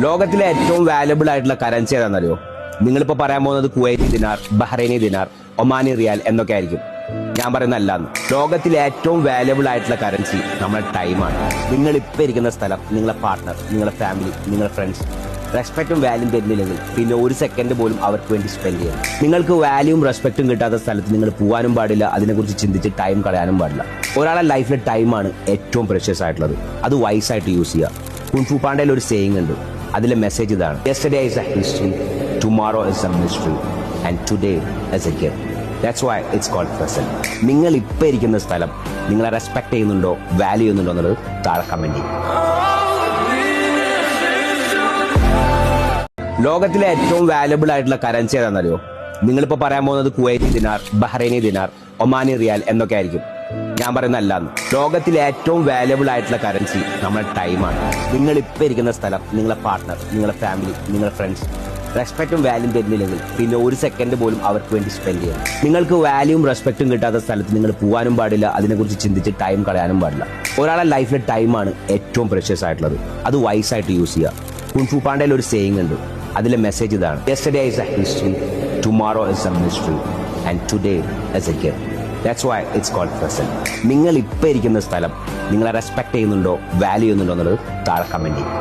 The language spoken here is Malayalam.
ലോകത്തിലെ ഏറ്റവും വാല്യബിൾ ആയിട്ടുള്ള കറൻസി ഏതാണെന്നറിയോ? നിങ്ങളിപ്പോ പറയാൻ പോകുന്നത് കുവൈറ്റി ദിനാർ, ബഹ്റൈനി ദിനാർ, ഒമാനി റിയാൽ എന്നൊക്കെ ആയിരിക്കും. ഞാൻ പറയുന്ന അല്ലാന്ന്. ലോകത്തിലെ ഏറ്റവും വാല്യബിൾ ആയിട്ടുള്ള കറൻസി നമ്മുടെ ടൈമാണ്. നിങ്ങൾ ഇപ്പൊ ഇരിക്കുന്ന സ്ഥലം, നിങ്ങളെ പാർട്ട്ണർ, നിങ്ങളുടെ ഫാമിലി, നിങ്ങളുടെ ഫ്രണ്ട്സ് റെസ്പെക്റ്റും വാല്യൂം തരുന്നില്ലെങ്കിൽ പിന്നെ ഒരു സെക്കൻഡ് പോലും അവർക്ക് വേണ്ടി സ്പെൻഡ് ചെയ്യണം. നിങ്ങൾക്ക് വാല്യൂം റെസ്പെക്റ്റും കിട്ടാത്ത സ്ഥലത്ത് നിങ്ങൾ പോകാനും പാടില്ല, അതിനെക്കുറിച്ച് ചിന്തിച്ച് ടൈം കളയാനും പാടില്ല. ഒരാളെ ലൈഫിലെ ടൈമാണ് ഏറ്റവും പ്രഷ്യസ് ആയിട്ടുള്ളത്. അത് വൈസായിട്ട് യൂസ് ചെയ്യുക. കുൻഫു പാണ്ടയിൽ ഒരു സേയിങ് ഉണ്ട്, അതിലെ മെസ്സേജ് ഇതാണ്: yesterday is a history, tomorrow is a mystery and today is a gift. That's why it's called present. നിങ്ങൾ ഇപ്പൊ ഇരിക്കുന്ന സ്ഥലം നിങ്ങളെ റെസ്പെക്ട് ചെയ്യുന്നുണ്ടോ, വാല്യൂ ചെയ്യുന്നുണ്ടോ എന്നുള്ളത് താഴെ കമന്റ് ചെയ്യും. ലോകത്തിലെ ഏറ്റവും വാല്യബിൾ ആയിട്ടുള്ള കറൻസി ഏതാണെന്നറിയോ? നിങ്ങളിപ്പോ പറയാൻ പോകുന്നത് കുവൈറ്റി ദിനാർ, ബഹ്റൈനി ദിനാർ, ഒമാനി റിയാൽ എന്നൊക്കെ ആയിരിക്കും. ഞാൻ പറയുന്ന അല്ലാന്ന്. ലോകത്തിലെ ഏറ്റവും വാല്യബിൾ ആയിട്ടുള്ള കറൻസി നമ്മുടെ ടൈമാണ്. നിങ്ങൾ ഇപ്പൊ ഇരിക്കുന്ന സ്ഥലം, നിങ്ങളെ പാർട്ട്ണർ, നിങ്ങളുടെ ഫാമിലി, നിങ്ങളുടെ ഫ്രണ്ട്സ് റെസ്പെക്റ്റും വാല്യൂം തരുന്നില്ലെങ്കിൽ പിന്നെ ഒരു സെക്കൻഡ് പോലും അവർക്ക് വേണ്ടി സ്പെൻഡ് ചെയ്യണം. നിങ്ങൾക്ക് വാല്യൂം റെസ്പെക്റ്റും കിട്ടാത്ത സ്ഥലത്ത് നിങ്ങൾ പോകാനും പാടില്ല, അതിനെക്കുറിച്ച് ചിന്തിച്ച് ടൈം കളയാനും പാടില്ല. ഒരാളെ ലൈഫിലെ ടൈമാണ് ഏറ്റവും പ്രഷ്യസ് ആയിട്ടുള്ളത്. അത് വൈസായിട്ട് യൂസ് ചെയ്യുക. കുൻഫു പാണ്ടയിൽ ഒരു സേയിങ് ഉണ്ട്, അതിലെ മെസ്സേജ് ഇതാണ്: yesterday is a history, tomorrow is a mystery and today is a gift. That's why it's called present. നിങ്ങൾ ഇപ്പൊ ഇരിക്കുന്ന സ്ഥലം നിങ്ങളെ റെസ്പെക്ട് ചെയ്യുന്നുണ്ടോ, വാല്യൂ ചെയ്യുന്നുണ്ടോ എന്നുള്ളത് താഴെ കമന്റ് ചെയ്യും.